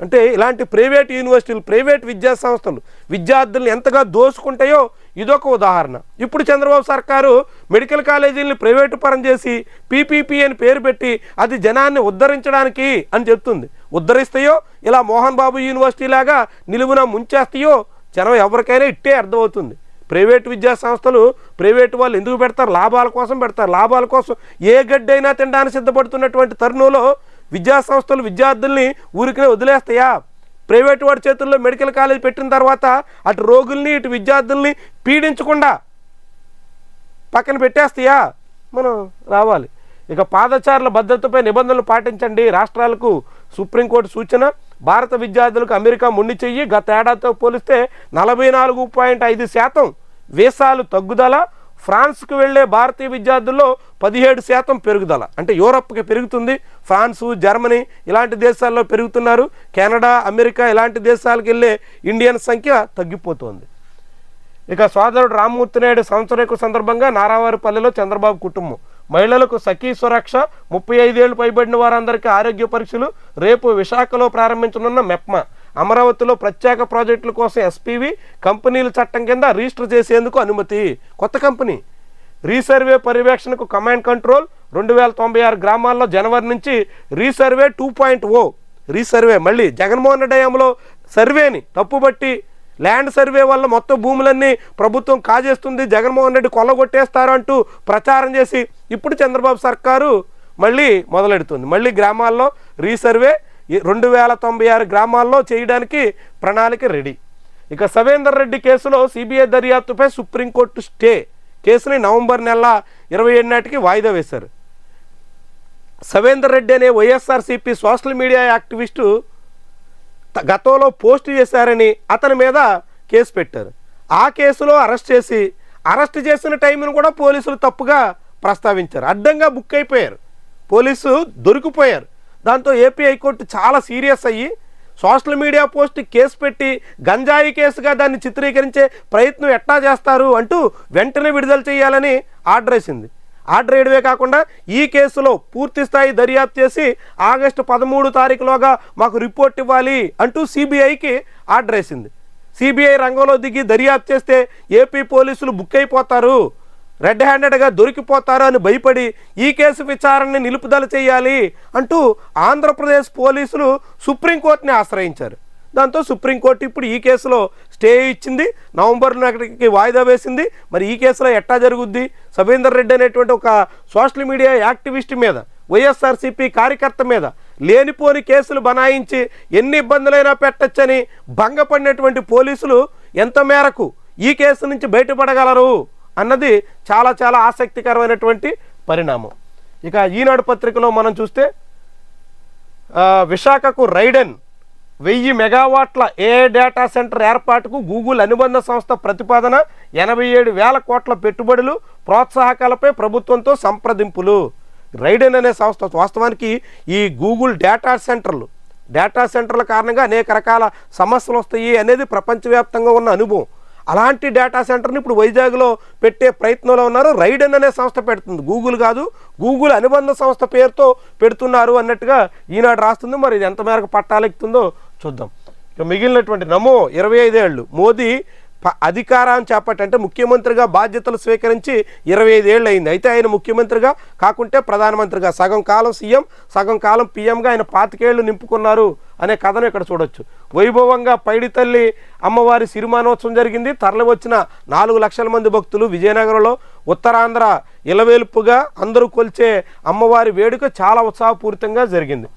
అంటే ఇలాంటి ప్రైవేట్ యూనివర్సిటీలు, ప్రైవేట్ విద్యా సంస్థలు విద్యార్థులను ఎంతగా దోసుకుంటాయో ఇదొక ఉదాహరణ. ఇప్పుడు చంద్రబాబు సర్కారు మెడికల్ కాలేజీలను ప్రైవేటు పరం చేసి పీపీపీ అని పేరు పెట్టి అది జనాన్ని ఉద్ధరించడానికి అని చెప్తుంది. ఉద్ధరిస్తాయో ఇలా మోహన్ బాబు యూనివర్సిటీ లాగా నిలువున ముంచేస్తాయో జనం ఎవరికైనా ఇట్టే అర్థమవుతుంది. ప్రైవేట్ విద్యా సంస్థలు ప్రైవేటు వాళ్ళు ఎందుకు పెడతారు? లాభాల కోసం పెడతారు. లాభాల కోసం ఏ గడ్డైనా తినడానికి సిద్ధపడుతున్నటువంటి తరుణంలో విద్యా సంస్థలు విద్యార్థుల్ని ఊరికనే వదిలేస్తాయా? ప్రైవేటు వాడి చేతుల్లో మెడికల్ కాలేజ్ పెట్టిన తర్వాత అటు రోగుల్ని ఇటు విద్యార్థుల్ని పీడించకుండా పక్కన పెట్టేస్తాయా? మనం రావాలి. ఇక పాదచారుల భద్రతపై నిబంధనలు పాటించండి రాష్ట్రాలకు సుప్రీంకోర్టు సూచన. భారత విద్యార్థులకు అమెరికా మొండి చెయ్యి. గత ఏడాదితో పోలిస్తే 44.5% వీసాలు తగ్గుదల. ఫ్రాన్స్కు వెళ్లే భారతీయ విద్యార్థుల్లో 17% పెరుగుదల. అంటే యూరప్కి పెరుగుతుంది, ఫ్రాన్సు, జర్మనీ ఇలాంటి దేశాల్లో పెరుగుతున్నారు. కెనడా, అమెరికా ఇలాంటి దేశాలకు వెళ్ళే ఇండియన్ సంఖ్య తగ్గిపోతుంది. ఇక సోదరుడు రామ్మూర్తి నాయుడు సంవత్సరేకు సందర్భంగా నారావారిపల్లిలో చంద్రబాబు కుటుంబం మహిళలకు సఖీ సురక్ష 35 ఏళ్లు పైబడిన వారందరికీ ఆరోగ్య పరీక్షలు రేపు విశాఖలో ప్రారంభించనున్న మెప్మా అమరావతిలో ప్రత్యేక ప్రాజెక్టుల కోసం ఎస్పీవి కంపెనీల చట్టం కింద రిజిస్టర్ చేసేందుకు అనుమతి కొత్త కంపెనీ రీసర్వే పర్యవేక్షణకు కమాండ్ కంట్రోల్ 2096 గ్రామాల్లో జనవరి నుంచి రీసర్వే 2.0 రీసర్వే మళ్ళీ జగన్మోహన్ రెడ్డి హయాంలో సర్వేని తప్పుబట్టి ల్యాండ్ సర్వే వల్ల మొత్తం భూములన్నీ ప్రభుత్వం కాజేస్తుంది జగన్మోహన్ రెడ్డి కొల్లగొట్టేస్తారు అంటూ ప్రచారం చేసి ఇప్పుడు చంద్రబాబు సర్కారు మళ్ళీ మొదలెడుతుంది మళ్ళీ గ్రామాల్లో రీసర్వే 2096 గ్రామాల్లో చేయడానికి ప్రణాళిక రెడీ ఇక సవేందర్ రెడ్డి కేసులో సిబిఐ దర్యాప్తుపై సుప్రీంకోర్టు స్టే కేసుని నవంబర్ నెల 27 నాటికి వాయిదా వేశారు సవేందర్ రెడ్డి అనే వైఎస్ఆర్సీపీ సోషల్ మీడియా యాక్టివిస్టు గతంలో పోస్ట్ చేశారని అతని మీద కేసు పెట్టారు ఆ కేసులో అరెస్ట్ చేసిన టైంను కూడా పోలీసులు తప్పుగా ప్రస్తావించారు అడ్డంగా బుక్ అయిపోయారు పోలీసు దొరికిపోయారు దాంతో ఏపీ హైకోర్టు చాలా సీరియస్ అయ్యి సోషల్ మీడియా పోస్ట్ కేసు పెట్టి గంజాయి కేసుగా దాన్ని చిత్రీకరించే ప్రయత్నం ఎట్లా చేస్తారు అంటూ వెంటనే విడుదల చేయాలని ఆర్డర్ వేసింది ఆర్డర్ వేయడమే కాకుండా ఈ కేసులో పూర్తి స్థాయి దర్యాప్తు చేసి ఆగస్టు 13 తారీఖులోగా మాకు రిపోర్ట్ ఇవ్వాలి అంటూ సిబిఐకి ఆర్డర్ వేసింది సిబిఐ రంగంలో దిగి దర్యాప్తు చేస్తే ఏపీ పోలీసులు బుక్ అయిపోతారు రెడ్ హ్యాండెడ్గా దొరికిపోతారు అని భయపడి ఈ కేసు విచారణని నిలుపుదల చేయాలి అంటూ ఆంధ్రప్రదేశ్ పోలీసులు సుప్రీంకోర్టుని ఆశ్రయించారు దాంతో సుప్రీంకోర్టు ఇప్పుడు ఈ కేసులో స్టే ఇచ్చింది నవంబర్ నాటికి వాయిదా వేసింది మరి ఈ కేసులో ఎట్టా జరుగుద్ది సవేందర్ రెడ్డి అనేటువంటి ఒక సోషల్ మీడియా యాక్టివిస్ట్ మీద వైఎస్ఆర్సీపీ కార్యకర్త మీద లేనిపోని కేసులు బనాయించి ఎన్ని ఇబ్బందులైనా పెట్టచ్చని భంగపడినటువంటి పోలీసులు ఎంత మేరకు ఈ కేసు నుంచి బయటపడగలరు అన్నది చాలా చాలా ఆసక్తికరమైనటువంటి పరిణామం ఇక ఈనాడు పత్రికలో మనం చూస్తే విశాఖకు రైడెన్ 1000 మెగావాట్ల ఏఐ డేటా సెంటర్ ఏర్పాటుకు గూగుల్ అనుబంధ సంస్థ ప్రతిపాదన 87,000 కోట్ల పెట్టుబడులు ప్రోత్సాహకాలపై ప్రభుత్వంతో సంప్రదింపులు రైడెన్ అనే సంస్థ వాస్తవానికి ఈ గూగుల్ డేటా సెంటర్ల కారణంగా అనేక రకాల సమస్యలు వస్తాయి అనేది ప్రపంచవ్యాప్తంగా ఉన్న అనుభవం అలాంటి డేటా సెంటర్ని ఇప్పుడు వైజాగ్లో పెట్టే ప్రయత్నంలో ఉన్నారు రైడెన్ అనే సంస్థ పెడుతుంది గూగుల్ కాదు గూగుల్ అనుబంధ సంస్థ పేరుతో పెడుతున్నారు అన్నట్టుగా ఈనాడు రాస్తుంది మరి ఇది ఎంత మేరకు పట్టాలెక్కుతుందో చూద్దాం ఇక మిగిలినటువంటి నమో 25 ఏళ్ళు మోదీ అధికారాన్ని చేపట్టంటే ముఖ్యమంత్రిగా బాధ్యతలు స్వీకరించి 25 ఏళ్ళు అయింది అయితే ఆయన ముఖ్యమంత్రిగా కాకుంటే ప్రధానమంత్రిగా సగం కాలం సీఎం సగం కాలం పీఎంగా ఆయన 25 ఏళ్ళు నింపుకున్నారు అనే కథను ఇక్కడ చూడొచ్చు వైభవంగా పైడితల్లి అమ్మవారి సిరిమానోత్సవం జరిగింది తరలి వచ్చిన 4 లక్షల మంది భక్తులు విజయనగరంలో ఉత్తరాంధ్ర ఇలవేల్పుగా అందరూ కొలిచే అమ్మవారి వేడుక చాలా ఉత్సాహపూరితంగా జరిగింది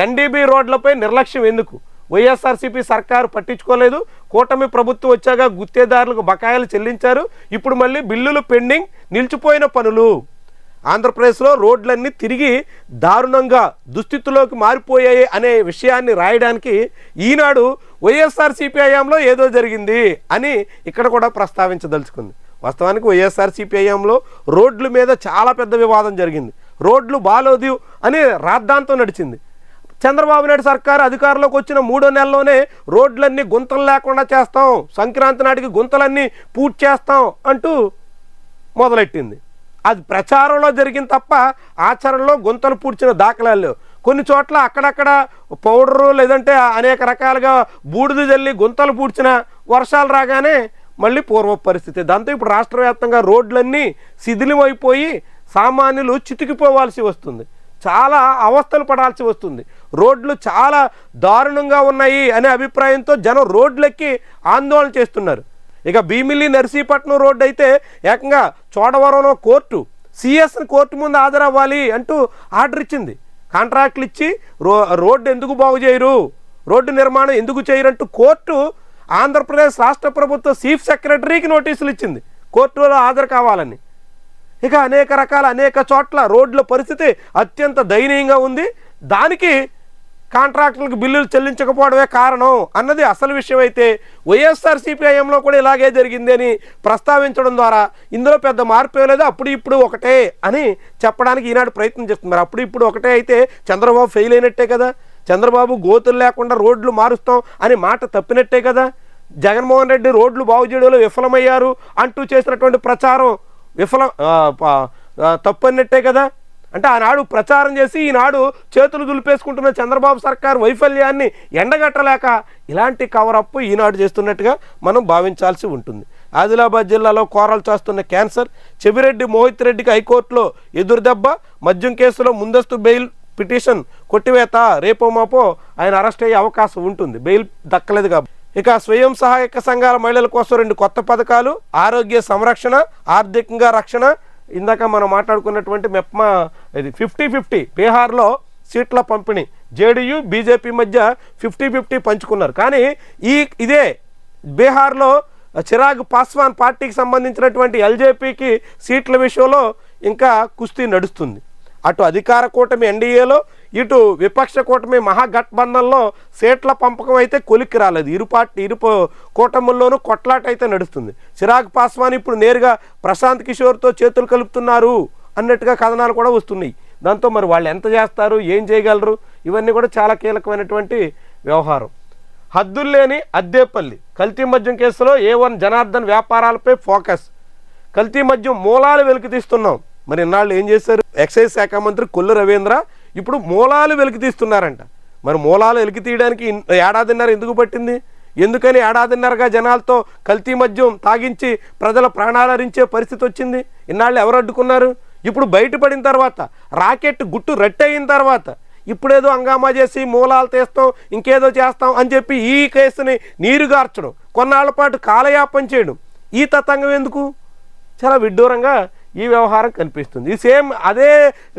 ఎన్డీబీ రోడ్లపై నిర్లక్ష్యం ఎందుకు వైఎస్ఆర్సీపీ సర్కారు పట్టించుకోలేదు కూటమి ప్రభుత్వం వచ్చాక గుత్తేదారులకు బకాయిలు చెల్లించారు ఇప్పుడు మళ్ళీ బిల్లులు పెండింగ్ నిలిచిపోయిన పనులు ఆంధ్రప్రదేశ్లో రోడ్లన్నీ తిరిగి దారుణంగా దుస్థితిలోకి మారిపోయాయి అనే విషయాన్ని రాయడానికి ఈనాడు వైఎస్ఆర్సీపీ హయాంలో ఏదో జరిగింది అని ఇక్కడ కూడా ప్రస్తావించదలుచుకుంది వాస్తవానికి వైఎస్ఆర్సీపీ హయాంలో రోడ్ల మీద చాలా పెద్ద వివాదం జరిగింది రోడ్లు బాలోదు అని రాద్ధాంతం నడిచింది చంద్రబాబు నాయుడు సర్కారు అధికారంలోకి వచ్చిన 3 నెలల్లోనే రోడ్లన్నీ గుంతలు లేకుండా చేస్తాం సంక్రాంతి నాటికి గుంతలన్నీ పూర్తి చేస్తాం అంటూ మొదలెట్టింది అది ప్రచారంలో జరిగింది తప్ప ఆచరణలో గుంతలు పూడ్చిన దాఖలాలు కొన్ని చోట్ల అక్కడక్కడ పౌడరు లేదంటే అనేక రకాలుగా బూడిద జల్లి గుంతలు పూడ్చిన వర్షాలు రాగానే మళ్ళీ పూర్వ పరిస్థితి దాంతో ఇప్పుడు రాష్ట్ర వ్యాప్తంగా రోడ్లన్నీ శిథిలమైపోయి సామాన్యులు చితికిపోవాల్సి వస్తుంది చాలా అవస్థలు పడాల్సి వస్తుంది రోడ్లు చాలా దారుణంగా ఉన్నాయి అనే అభిప్రాయంతో జనం రోడ్లెక్కి ఆందోళన చేస్తున్నారు ఇక భీమిలి నర్సీపట్నం రోడ్డు అయితే ఏకంగా చోడవరంలో కోర్టు సిఎస్ని కోర్టు ముందు హాజరవ్వాలి అంటూ ఆర్డర్ ఇచ్చింది కాంట్రాక్ట్లు ఇచ్చి రోడ్డు ఎందుకు బాగు చేయరు రోడ్డు నిర్మాణం ఎందుకు చేయరంటూ కోర్టు ఆంధ్రప్రదేశ్ రాష్ట్ర ప్రభుత్వ చీఫ్ సెక్రటరీకి నోటీసులు ఇచ్చింది కోర్టులో హాజరు కావాలని ఇక అనేక చోట్ల రోడ్ల పరిస్థితి అత్యంత దయనీయంగా ఉంది దానికి కాంట్రాక్టులకు బిల్లులు చెల్లించకపోవడమే కారణం అన్నది అసలు విషయం అయితే వైఎస్ఆర్సీపీ హయాంలో కూడా ఇలాగే జరిగింది అని ప్రస్తావించడం ద్వారా ఇందులో పెద్ద మార్పు లేదు అప్పుడు ఇప్పుడు ఒకటే అని చెప్పడానికి ఈనాడు ప్రయత్నం చేస్తున్నారు అప్పుడు ఇప్పుడు ఒకటే అయితే చంద్రబాబు ఫెయిల్ అయినట్టే కదా చంద్రబాబు గోతులు లేకుండా రోడ్లు మారుస్తాం అని మాట తప్పినట్టే కదా జగన్మోహన్ రెడ్డి రోడ్లు బాగు చేయడంలో విఫలమయ్యారు అంటూ చేసినటువంటి ప్రచారం తప్పన్నట్టే కదా. అంటే ఆనాడు ప్రచారం చేసి ఈనాడు చేతులు దులిపేసుకుంటున్న చంద్రబాబు సర్కారు వైఫల్యాన్ని ఎండగట్టలేక ఇలాంటి కవరప్ ఈనాడు చేస్తున్నట్టుగా మనం భావించాల్సి ఉంటుంది. ఆదిలాబాద్ జిల్లాలో కోరలు చేస్తున్న క్యాన్సర్, చెవిరెడ్డి మోహిత్ రెడ్డికి హైకోర్టులో ఎదురుదెబ్బ, మద్యం కేసులో ముందస్తు బెయిల్ పిటిషన్ కొట్టివేత, రేపో మాపో ఆయన అరెస్ట్ అయ్యే అవకాశం ఉంటుంది, బెయిల్ దక్కలేదు కాబట్టి. ఇక స్వయం సహాయక సంఘాల మహిళల కోసం 2 కొత్త పథకాలు, ఆరోగ్య సంరక్షణ, ఆర్థికంగా రక్షణ. ఇందాక మనం మాట్లాడుకున్నటువంటి మెప్మా ఇది 50-50 బీహార్లో సీట్ల పంపిణీ, జేడీయూ బీజేపీ మధ్య 50-50 పంచుకున్నారు. కానీ ఇదే బీహార్లో చిరాగ్ పాస్వాన్ పార్టీకి సంబంధించినటువంటి ఎల్జేపీకి సీట్ల విషయంలో ఇంకా కుస్తీ నడుస్తుంది. అటు అధికార కూటమి ఎన్డీఏలో, ఇటు విపక్ష కూటమి మహాగఠబంధన్లో సీట్ల పంపకం అయితే కొలిక్కి రాలేదు. ఇరు కూటముల్లోనూ కొట్లాట అయితే నడుస్తుంది. చిరాగ్ పాస్వాన్ ఇప్పుడు నేరుగా ప్రశాంత్ కిషోర్తో చేతులు కలుపుతున్నారు అన్నట్టుగా కథనాలు కూడా వస్తున్నాయి. దాంతో మరి వాళ్ళు ఎంత చేస్తారు, ఏం చేయగలరు, ఇవన్నీ కూడా చాలా కీలకమైనటువంటి వ్యవహారం. హద్దుల్లేని అద్దేపల్లి కల్తీ మద్యం కేసులో A1 జనార్దన్ వ్యాపారాలపై ఫోకస్. కల్తీ మద్యం మూలాలు వెలికితీస్తున్నాం. మరి ఇన్నాళ్ళు ఏం చేశారు? ఎక్సైజ్ శాఖ మంత్రి కొల్లు రవీంద్ర ఇప్పుడు మూలాలు వెలికి తీస్తున్నారంట. మరి మూలాలు వెలికి తీయడానికి ఏడాదిన్నర ఎందుకు పట్టింది? ఎందుకని ఏడాదిన్నరగా జనాలతో కల్తీ మద్యం తాగించి ప్రజల ప్రాణాలరించే పరిస్థితి వచ్చింది? ఇన్నాళ్ళు ఎవరు అడ్డుకున్నారు? ఇప్పుడు బయటపడిన తర్వాత, రాకెట్ గుట్టు రట్టయిన తర్వాత ఇప్పుడేదో హంగామా చేసి మూలాలు తీస్తాం, ఇంకేదో చేస్తాం అని చెప్పి ఈ కేసుని నీరుగార్చడం, కొన్నాళ్ల పాటు కాలయాపన చేయడం, ఈ తతంగం ఎందుకు? చాలా విడ్డూరంగా ఈ వ్యవహారం కనిపిస్తుంది. ఈ సేమ్ అదే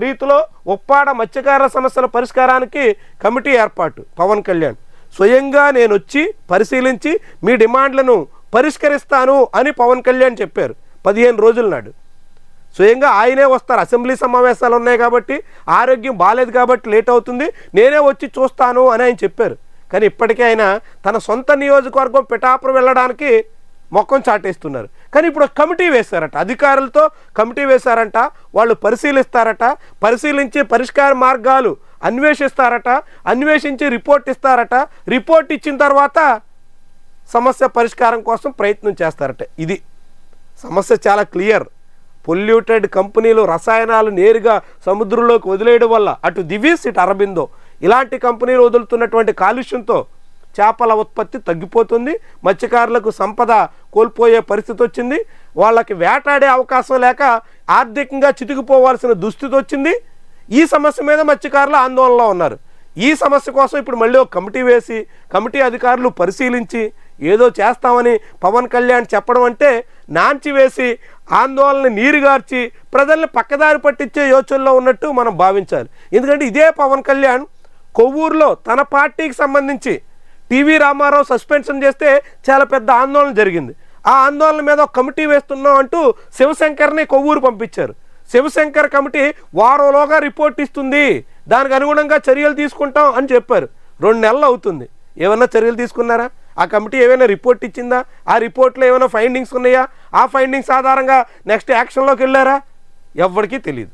రీతిలో ఉప్పాడ మత్స్యకార సమస్యల పరిష్కారానికి కమిటీ ఏర్పాటు. పవన్ కళ్యాణ్ స్వయంగా నేను వచ్చి పరిశీలించి మీ డిమాండ్లను పరిష్కరిస్తాను అని పవన్ కళ్యాణ్ చెప్పారు 15 రోజుల నాడు. స్వయంగా ఆయనే వస్తారు. అసెంబ్లీ సమావేశాలు ఉన్నాయి కాబట్టి, ఆరోగ్యం బాగాలేదు కాబట్టి లేట్ అవుతుంది, నేనే వచ్చి చూస్తాను అని ఆయన చెప్పారు. కానీ ఇప్పటికే ఆయన తన సొంత నియోజకవర్గం పిఠాపురం వెళ్ళడానికి మొక్కం చాటేస్తున్నారు. కానీ ఇప్పుడు కమిటీ వేశారట, అధికారులతో కమిటీ వేశారంట, వాళ్ళు పరిశీలిస్తారట, పరిశీలించి పరిష్కార మార్గాలు అన్వేషిస్తారట, అన్వేషించి రిపోర్ట్ ఇస్తారట, రిపోర్ట్ ఇచ్చిన తర్వాత సమస్య పరిష్కారం కోసం ప్రయత్నం చేస్తారట. ఇది సమస్య చాలా క్లియర్. పొల్యూటెడ్ కంపెనీలు రసాయనాలు నేరుగా సముద్రంలోకి వదిలేయడం వల్ల అటు దివీస్ ఇటు అరబిందో ఇలాంటి కంపెనీలు వదులుతున్నటువంటి కాలుష్యంతో చేపల ఉత్పత్తి తగ్గిపోతుంది, మత్స్యకారులకు సంపద కోల్పోయే పరిస్థితి వచ్చింది, వాళ్ళకి వేటాడే అవకాశం లేక ఆర్థికంగా చితికిపోవాల్సిన దుస్థితి వచ్చింది. ఈ సమస్య మీద మత్స్యకారులు ఆందోళనలో ఉన్నారు. ఈ సమస్య కోసం ఇప్పుడు మళ్ళీ ఒక కమిటీ వేసి, కమిటీ అధికారులు పరిశీలించి ఏదో చేస్తామని పవన్ కళ్యాణ్ చెప్పడం అంటే నాంచి వేసి ఆందోళన నీరుగార్చి ప్రజల్ని పక్కదారి పట్టించే యోచనలో ఉన్నట్టు మనం భావించాలి. ఎందుకంటే ఇదే పవన్ కళ్యాణ్ కొవ్వూరులో తన పార్టీకి సంబంధించి టీవీ రామారావు సస్పెన్షన్ చేస్తే చాలా పెద్ద ఆందోళన జరిగింది. ఆ ఆందోళన మీద ఒక కమిటీ వేస్తున్నాం అంటూ శివశంకర్ని కొవ్వూరు పంపించారు. శివశంకర్ కమిటీ వారంలోగా రిపోర్ట్ ఇస్తుంది, దానికి అనుగుణంగా చర్యలు తీసుకుంటాం అని చెప్పారు. 2 నెలలు అవుతుంది. ఏమైనా చర్యలు తీసుకున్నారా? ఆ కమిటీ ఏమైనా రిపోర్ట్ ఇచ్చిందా? ఆ రిపోర్ట్లో ఏమైనా ఫైండింగ్స్ ఉన్నాయా? ఆ ఫైండింగ్స్ ఆధారంగా నెక్స్ట్ యాక్షన్లోకి వెళ్ళారా? ఎవరికీ తెలియదు.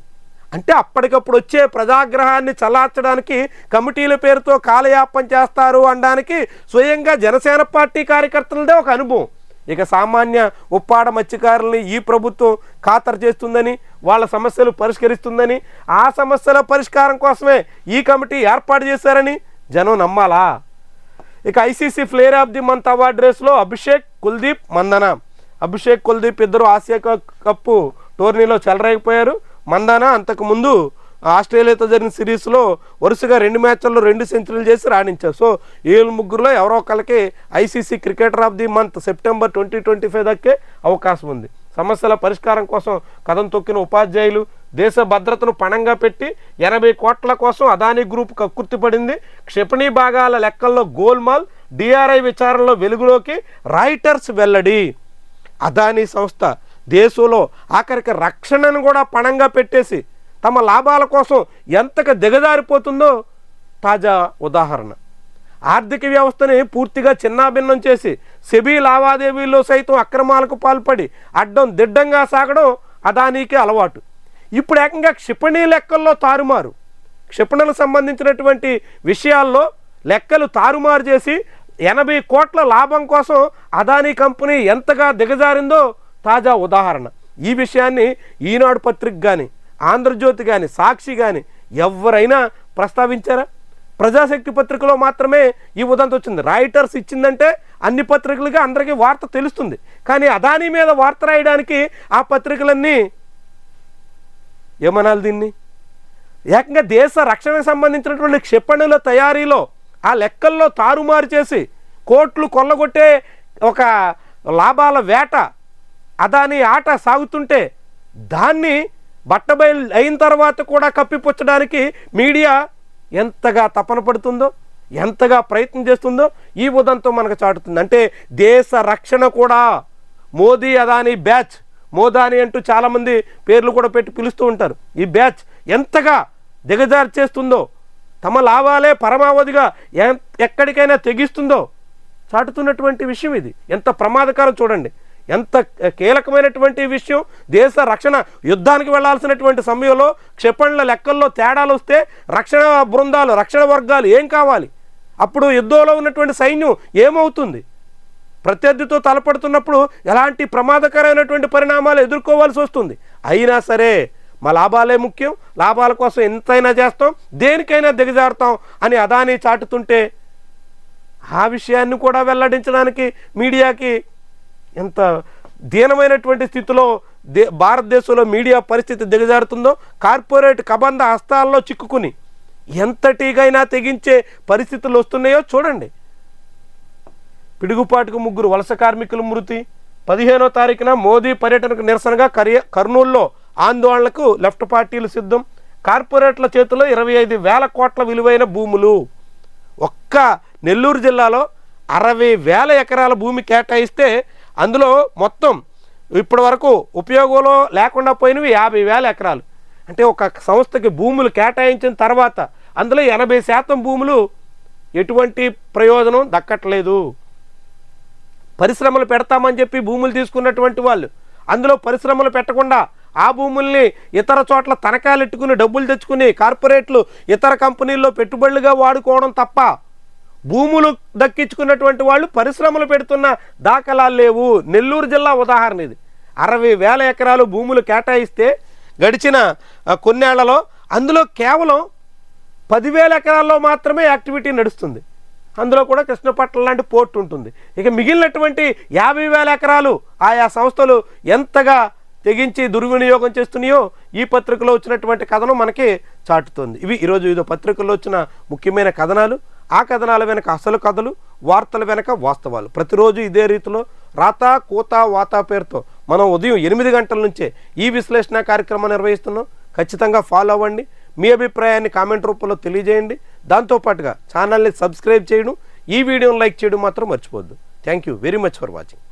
అంటే అప్పటికప్పుడు వచ్చే ప్రజాగ్రహాన్ని చల్లార్చడానికి కమిటీల పేరుతో కాలయాపన చేస్తారు అనడానికి స్వయంగా జనసేన పార్టీ కార్యకర్తలదే ఒక అనుభవం. ఇక సామాన్య ఉప్పాడ మత్స్యకారుల్ని ఈ ప్రభుత్వం ఖాతరు చేస్తుందని, వాళ్ళ సమస్యలు పరిష్కరిస్తుందని, ఆ సమస్యల పరిష్కారం కోసమే ఈ కమిటీ ఏర్పాటు చేశారని జనం నమ్మాలా? ఇక ICC player of the month award రేసులో అభిషేక్, కుల్దీప్, మందన. అభిషేక్, కుల్దీప్ ఇద్దరు ఆసియా కప్పు టోర్నీలో చెలరేగిపోయారు. మందాన అంతకుముందు ఆస్ట్రేలియాతో జరిగిన సిరీస్లో వరుసగా 2 మ్యాచ్ల్లో 2 సెంచరీలు చేసి రాణించారు. సో వీళ్ళు ముగ్గురులో ఎవరో ఒకరికి ICC cricketer of the month September 2025 దక్కే అవకాశం ఉంది. సమస్యల పరిష్కారం కోసం కథం తొక్కిన ఉపాధ్యాయులు, దేశ భద్రతను పణంగా పెట్టి 80 కోట్ల కోసం అదానీ గ్రూప్ కక్కుర్తిపడింది. క్షిపణి భాగాల లెక్కల్లో గోల్మాల్, డిఆర్ఐ విచారణలో వెలుగులోకి రాయిటర్స్ వెల్లడి. అదానీ సంస్థ దేశంలో ఆఖరికి రక్షణను కూడా పణంగా పెట్టేసి తమ లాభాల కోసం ఎంతగా దిగజారిపోతుందో తాజా ఉదాహరణ. ఆర్థిక వ్యవస్థని పూర్తిగా చిన్నాభిన్నం చేసి సెబీ లావాదేవీల్లో సైతం అక్రమాలకు పాల్పడి అడ్డం దిడ్డంగా సాగడం అదానీకే అలవాటు. ఇప్పుడు ఏకంగా క్షిపణి లెక్కల్లో తారుమారు, క్షిపణులకు సంబంధించినటువంటి విషయాల్లో లెక్కలు తారుమారు చేసి 80 కోట్ల లాభం కోసం అదానీ కంపెనీ ఎంతగా దిగజారిందో తాజా ఉదాహరణ. ఈ విషయాన్ని ఈనాడు పత్రిక కానీ, ఆంధ్రజ్యోతి కానీ, సాక్షి కానీ ఎవరైనా ప్రస్తావించారా? ప్రజాశక్తి పత్రికలో మాత్రమే ఈ ఉదంతం వచ్చింది. రాయిటర్స్ ఇచ్చిందంటే అన్ని పత్రికలుగా అందరికీ వార్త తెలుస్తుంది. కానీ అదానీ మీద వార్త రాయడానికి ఆ పత్రికలన్నీ ఏమనాలి దీన్ని? ఏకంగా దేశ రక్షణకు సంబంధించినటువంటి క్షిపణుల తయారీలో ఆ లెక్కల్లో తారుమారు చేసి కోట్లు కొల్లగొట్టే ఒక లాభాల వేట అదానీ ఆట సాగుతుంటే దాన్ని బట్టబయలు అయిన తర్వాత కూడా కప్పిపుచ్చడానికి మీడియా ఎంతగా తపన పడుతుందో, ఎంతగా ప్రయత్నం చేస్తుందో ఈ ఉదంతం మనకు చాటుతుంది. అంటే దేశ రక్షణ కూడా మోదీ అదానీ బ్యాచ్, మోదాని అంటూ చాలామంది పేర్లు కూడా పెట్టి పిలుస్తూ ఉంటారు. ఈ బ్యాచ్ ఎంతగా దిగజారు చేస్తుందో, తమ లాభాలే పరమావధిగా ఎక్కడికైనా తెగిస్తుందో చాటుతున్నటువంటి విషయం ఇది. ఎంత ప్రమాదకరం చూడండి, ఎంత కీలకమైనటువంటి విషయం. దేశ రక్షణ యుద్ధానికి వెళ్లాల్సినటువంటి సమయంలో క్షిపణుల లెక్కల్లో తేడాలు వస్తే రక్షణ బృందాలు, రక్షణ వర్గాలు ఏం కావాలి? అప్పుడు యుద్ధంలో ఉన్నటువంటి సైన్యం ఏమవుతుంది? ప్రత్యర్థితో తలపడుతున్నప్పుడు ఎలాంటి ప్రమాదకరమైనటువంటి పరిణామాలు ఎదుర్కోవాల్సి వస్తుంది. అయినా సరే మా లాభాలే ముఖ్యం, లాభాల కోసం ఎంతైనా చేస్తాం, దేనికైనా దిగజారుతాం అని అదానీ చాటుతుంటే ఆ విషయాన్ని కూడా వెల్లడించడానికి మీడియాకి ఎంత దీనమైనటువంటి స్థితిలో భారతదేశంలో మీడియా పరిస్థితి దిగజారుతుందో, కార్పొరేట్ కబంధ హస్తాల్లో చిక్కుకుని ఎంతటిగైనా తెగించే పరిస్థితులు వస్తున్నాయో చూడండి. పిడుగుపాటుకు 3 వలస కార్మికుల మృతి. 15వ తారీఖున మోదీ పర్యటనకు నిరసనగా కర్నూలులో ఆందోళనకు లెఫ్ట్ పార్టీలు సిద్ధం. కార్పొరేట్ల చేతిలో 25,000 కోట్ల విలువైన భూములు. ఒక్క నెల్లూరు జిల్లాలో 60,000 ఎకరాల భూమి కేటాయిస్తే అందులో మొత్తం ఇప్పటి వరకు ఉపయోగంలో లేకుండా పోయినవి 50,000 ఎకరాలు. అంటే ఒక సంస్థకి భూములు కేటాయించిన తర్వాత అందులో 80% భూములు ఎటువంటి ప్రయోజనం దక్కట్లేదు. పరిశ్రమలు పెడతామని చెప్పి భూములు తీసుకున్నటువంటి వాళ్ళు అందులో పరిశ్రమలు పెట్టకుండా ఆ భూముల్ని ఇతర చోట్ల తనఖాలు ఎట్టుకుని డబ్బులు తెచ్చుకుని కార్పొరేట్లు ఇతర కంపెనీల్లో పెట్టుబడులుగా వాడుకోవడం తప్ప భూములు దక్కించుకున్నటువంటి వాళ్ళు పరిశ్రమలు పెడుతున్న దాఖలాలు లేవు. నెల్లూరు జిల్లా ఉదాహరణ ఇది. 60,000 ఎకరాలు భూములు కేటాయిస్తే గడిచిన కొన్నేళ్లలో అందులో కేవలం 10,000 ఎకరాల్లో మాత్రమే యాక్టివిటీ నడుస్తుంది. అందులో కూడా కృష్ణపట్నం లాంటి పోర్టు ఉంటుంది. ఇక మిగిలినటువంటి 50,000 ఎకరాలు ఆయా సంస్థలు ఎంతగా తెగించి దుర్వినియోగం చేస్తున్నాయో ఈ పత్రికలో వచ్చినటువంటి కథనం మనకి చాటుతుంది. ఇవి ఈరోజు వివిధ పత్రికల్లో వచ్చిన ముఖ్యమైన కథనాలు. ఆ కథనాల వెనక అసలు కథలు, వార్తల వెనక వాస్తవాలు. ప్రతిరోజు ఇదే రీతిలో రాత కోత వాత పేరుతో మనం ఉదయం 8 గంటల నుంచే ఈ విశ్లేషణ కార్యక్రమం నిర్వహిస్తున్నాం. ఖచ్చితంగా ఫాలో అవ్వండి. మీ అభిప్రాయాన్ని కామెంట్ రూపంలో తెలియజేయండి. దాంతోపాటుగా ఛానల్ని సబ్స్క్రైబ్ చేయడం, ఈ వీడియోని లైక్ చేయడం మాత్రం మర్చిపోవద్దు. Thank you very much for watching.